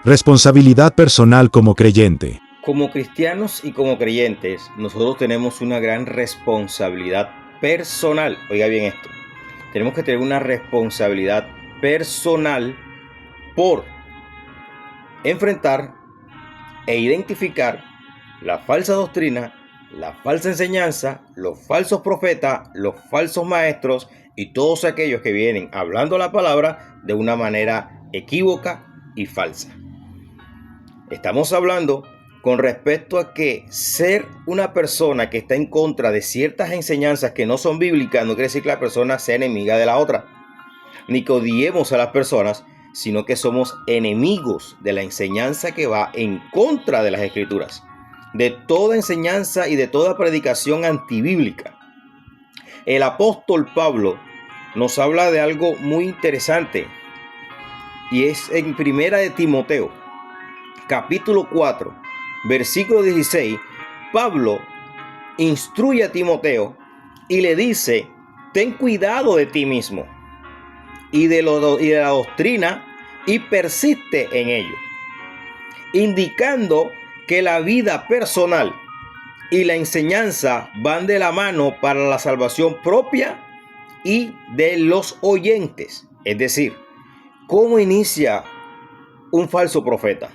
Responsabilidad personal como creyente. Como cristianos y como creyentes, nosotros tenemos una gran responsabilidad personal. Oiga bien esto. Tenemos que tener una responsabilidad personal por enfrentar e identificar la falsa doctrina, la falsa enseñanza, los falsos profetas, los falsos maestros y todos aquellos que vienen hablando la palabra de una manera equívoca y falsa. Estamos hablando con respecto a que ser una persona que está en contra de ciertas enseñanzas que no son bíblicas no quiere decir que la persona sea enemiga de la otra, ni que odiemos a las personas, sino que somos enemigos de la enseñanza que va en contra de las Escrituras, de toda enseñanza y de toda predicación antibíblica. El apóstol Pablo nos habla de algo muy interesante y es en Primera de Timoteo, capítulo 4, versículo 16, Pablo instruye a Timoteo y le dice: ten cuidado de ti mismo y de la doctrina y persiste en ello, indicando que la vida personal y la enseñanza van de la mano para la salvación propia y de los oyentes. Es decir, ¿cómo inicia un falso profeta?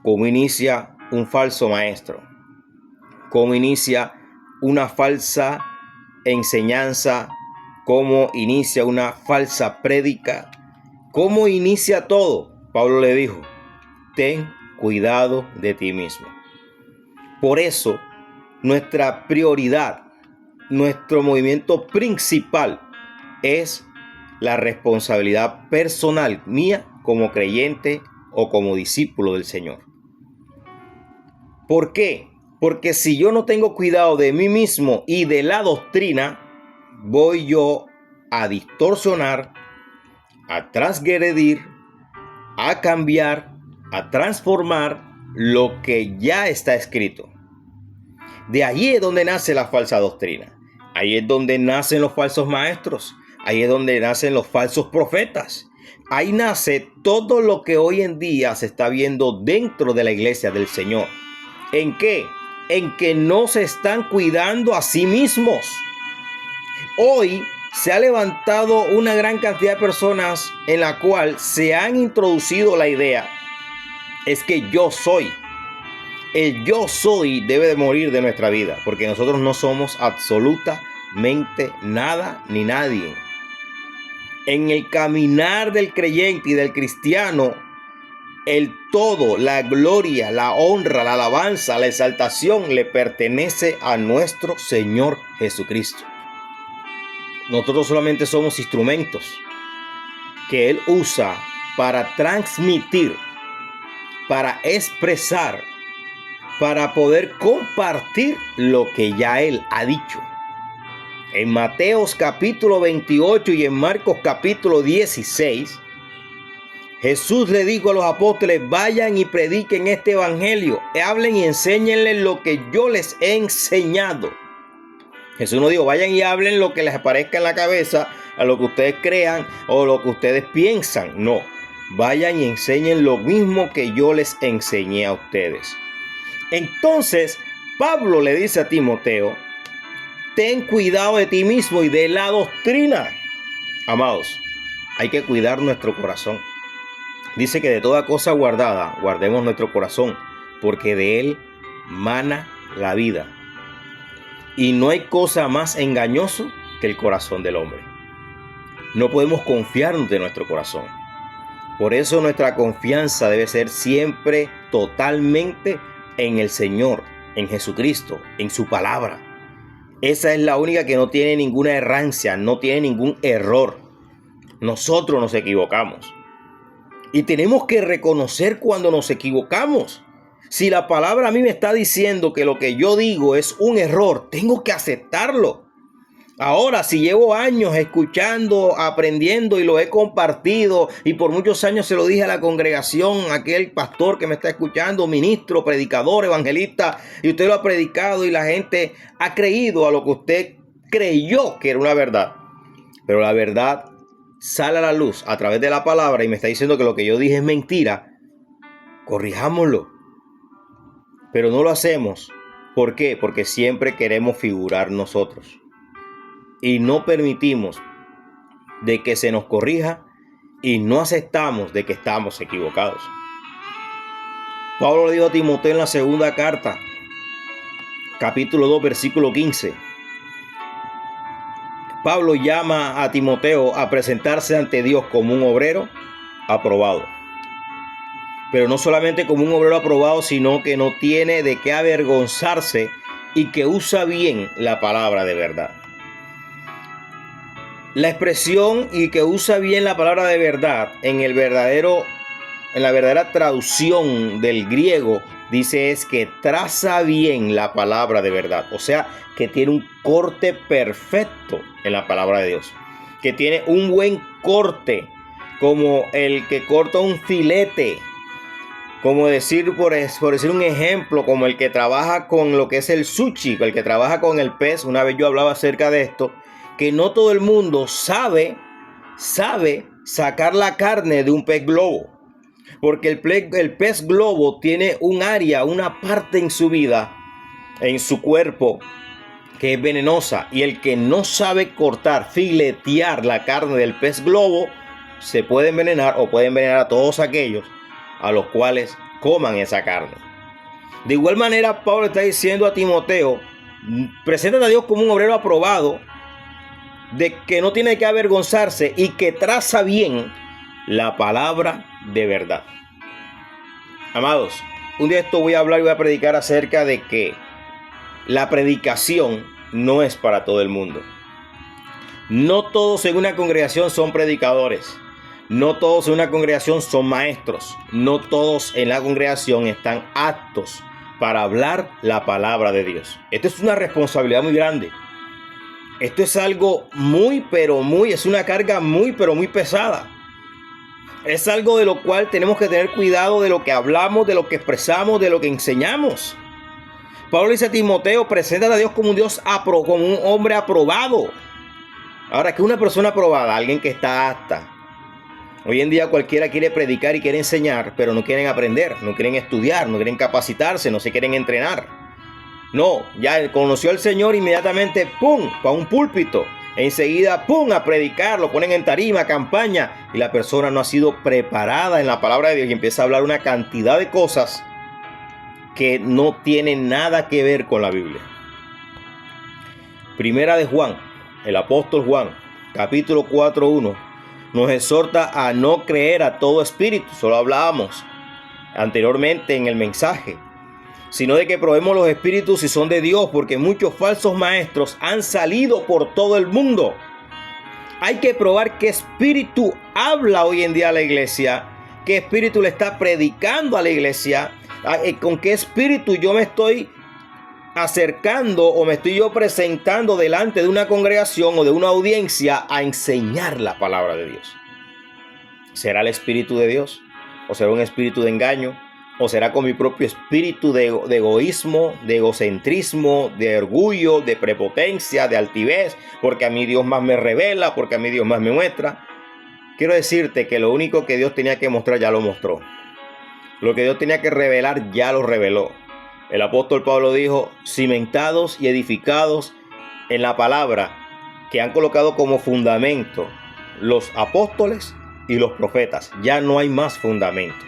¿Cómo inicia un falso maestro? ¿Cómo inicia una falsa enseñanza? ¿Cómo inicia una falsa prédica? ¿Cómo inicia todo? Pablo le dijo: ten cuidado de ti mismo. Por eso, nuestra prioridad, nuestro movimiento principal es la responsabilidad personal mía como creyente o como discípulo del Señor. ¿Por qué? Porque si yo no tengo cuidado de mí mismo y de la doctrina, voy yo a distorsionar, a transgredir, a cambiar, a transformar lo que ya está escrito. De ahí es donde nace la falsa doctrina. Ahí es donde nacen los falsos maestros. Ahí es donde nacen los falsos profetas. Ahí nace todo lo que hoy en día se está viendo dentro de la iglesia del Señor. ¿En qué? En que no se están cuidando a sí mismos. Hoy se ha levantado una gran cantidad de personas en la cual se han introducido la idea: es que yo soy. El yo soy debe de morir de nuestra vida, porque nosotros no somos absolutamente nada ni nadie. En el caminar del creyente y del cristiano, el todo, la gloria, la honra, la alabanza, la exaltación le pertenece a nuestro Señor Jesucristo. Nosotros solamente somos instrumentos que Él usa para transmitir, para expresar, para poder compartir lo que ya Él ha dicho. En Mateos capítulo 28 y en Marcos capítulo 16, Jesús le dijo a los apóstoles: vayan y prediquen este evangelio, hablen y enséñenles lo que yo les he enseñado. Jesús no dijo: vayan y hablen lo que les aparezca en la cabeza, a lo que ustedes crean o lo que ustedes piensan. No, vayan y enseñen lo mismo que yo les enseñé a ustedes. Entonces, Pablo le dice a Timoteo: ten cuidado de ti mismo y de la doctrina. Amados, hay que cuidar nuestro corazón. Dice que de toda cosa guardada, guardemos nuestro corazón, porque de él mana la vida. Y no hay cosa más engañoso que el corazón del hombre. No podemos confiarnos de nuestro corazón. Por eso nuestra confianza debe ser siempre totalmente en el Señor, en Jesucristo, en su palabra. Esa es la única que no tiene ninguna errancia, no tiene ningún error. Nosotros nos equivocamos. Y tenemos que reconocer cuando nos equivocamos. Si la palabra a mí me está diciendo que lo que yo digo es un error, tengo que aceptarlo. Ahora, si llevo años escuchando, aprendiendo y lo he compartido y por muchos años se lo dije a la congregación, a aquel pastor que me está escuchando, ministro, predicador, evangelista, y usted lo ha predicado y la gente ha creído a lo que usted creyó que era una verdad. Pero la verdad sale a la luz a través de la palabra y me está diciendo que lo que yo dije es mentira. corrijámoslo. Pero no lo hacemos. ¿Por qué? Porque siempre queremos figurar nosotros. Y no permitimos de que se nos corrija y no aceptamos de que estamos equivocados. Pablo le dijo a Timoteo en la segunda carta, capítulo 2, versículo 15. Pablo llama a Timoteo a presentarse ante Dios como un obrero aprobado. Pero no solamente como un obrero aprobado, sino que no tiene de qué avergonzarse y que usa bien la palabra de verdad. La expresión "y que usa bien la palabra de verdad" en la verdadera traducción del griego dice es que traza bien la palabra de verdad. O sea, que tiene un corte perfecto en la palabra de Dios. Que tiene un buen corte, como el que corta un filete. Como decir, por decir un ejemplo, como el que trabaja con lo que es el sushi, el que trabaja con el pez. Una vez yo hablaba acerca de esto, que no todo el mundo sabe sacar la carne de un pez globo. Porque el pez globo tiene un área, una parte en su vida, en su cuerpo, que es venenosa. Y el que no sabe cortar, filetear la carne del pez globo, se puede envenenar o puede envenenar a todos aquellos a los cuales coman esa carne. De igual manera, Pablo está diciendo a Timoteo, preséntate a Dios como un obrero aprobado, de que no tiene que avergonzarse y que traza bien la palabra de verdad. Amados, un día esto voy a hablar y voy a predicar acerca de que la predicación no es para todo el mundo. No todos en una congregación son predicadores. No todos en una congregación son maestros. No todos en la congregación están aptos para hablar la palabra de Dios. Esto es una responsabilidad muy grande. Esto es algo es una carga muy pesada. Es algo de lo cual tenemos que tener cuidado de lo que hablamos, de lo que expresamos, de lo que enseñamos. Pablo dice a Timoteo, preséntate a Dios como como un hombre aprobado. Ahora, ¿qué es una persona aprobada? Alguien que está apta. Hoy en día cualquiera quiere predicar y quiere enseñar, pero no quieren aprender, no quieren estudiar, no quieren capacitarse, no se quieren entrenar. No, ya conoció al Señor, inmediatamente, ¡pum!, para un púlpito. Enseguida, ¡pum!, a predicar, lo ponen en tarima, campaña, y la persona no ha sido preparada en la palabra de Dios y empieza a hablar una cantidad de cosas que no tienen nada que ver con la Biblia. Primera de Juan, el apóstol Juan, capítulo 4:1, nos exhorta a no creer a todo espíritu, solo hablábamos anteriormente en el mensaje, sino de que probemos los espíritus si son de Dios, porque muchos falsos maestros han salido por todo el mundo. Hay que probar qué espíritu habla hoy en día a la iglesia, qué espíritu le está predicando a la iglesia, con qué espíritu yo me estoy acercando o me estoy yo presentando delante de una congregación o de una audiencia a enseñar la palabra de Dios. ¿Será el espíritu de Dios? ¿O será un espíritu de engaño? ¿O será con mi propio espíritu de egoísmo, de egocentrismo, de orgullo, de prepotencia, de altivez? Porque a mí Dios más me revela, porque a mí Dios más me muestra. Quiero decirte que lo único que Dios tenía que mostrar ya lo mostró. Lo que Dios tenía que revelar ya lo reveló. El apóstol Pablo dijo, cimentados y edificados en la palabra que han colocado como fundamento los apóstoles y los profetas. Ya no hay más fundamento.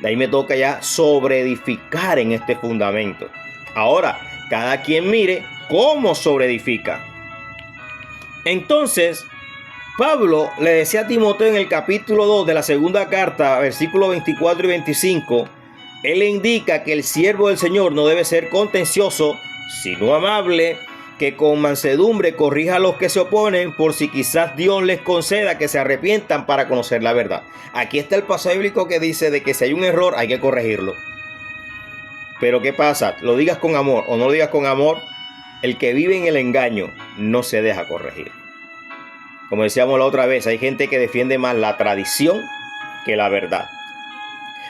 De ahí me toca ya sobreedificar en este fundamento. Ahora, cada quien mire cómo sobreedifica. Entonces, Pablo le decía a Timoteo en el capítulo 2 de la segunda carta, versículos 24 y 25, él le indica que el siervo del Señor no debe ser contencioso, sino amable, que con mansedumbre corrija a los que se oponen, por si quizás Dios les conceda que se arrepientan para conocer la verdad. Aquí está el pasaje bíblico que dice de que si hay un error hay que corregirlo. Pero ¿qué pasa? Lo digas con amor o no lo digas con amor, el que vive en el engaño no se deja corregir. Como decíamos la otra vez, hay gente que defiende más la tradición que la verdad.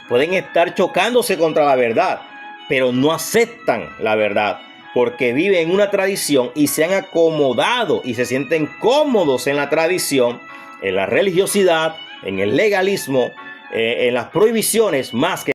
Pueden estar chocándose contra la verdad, pero no aceptan la verdad, porque viven en una tradición y se han acomodado y se sienten cómodos en la tradición, en la religiosidad, en el legalismo, en las prohibiciones más que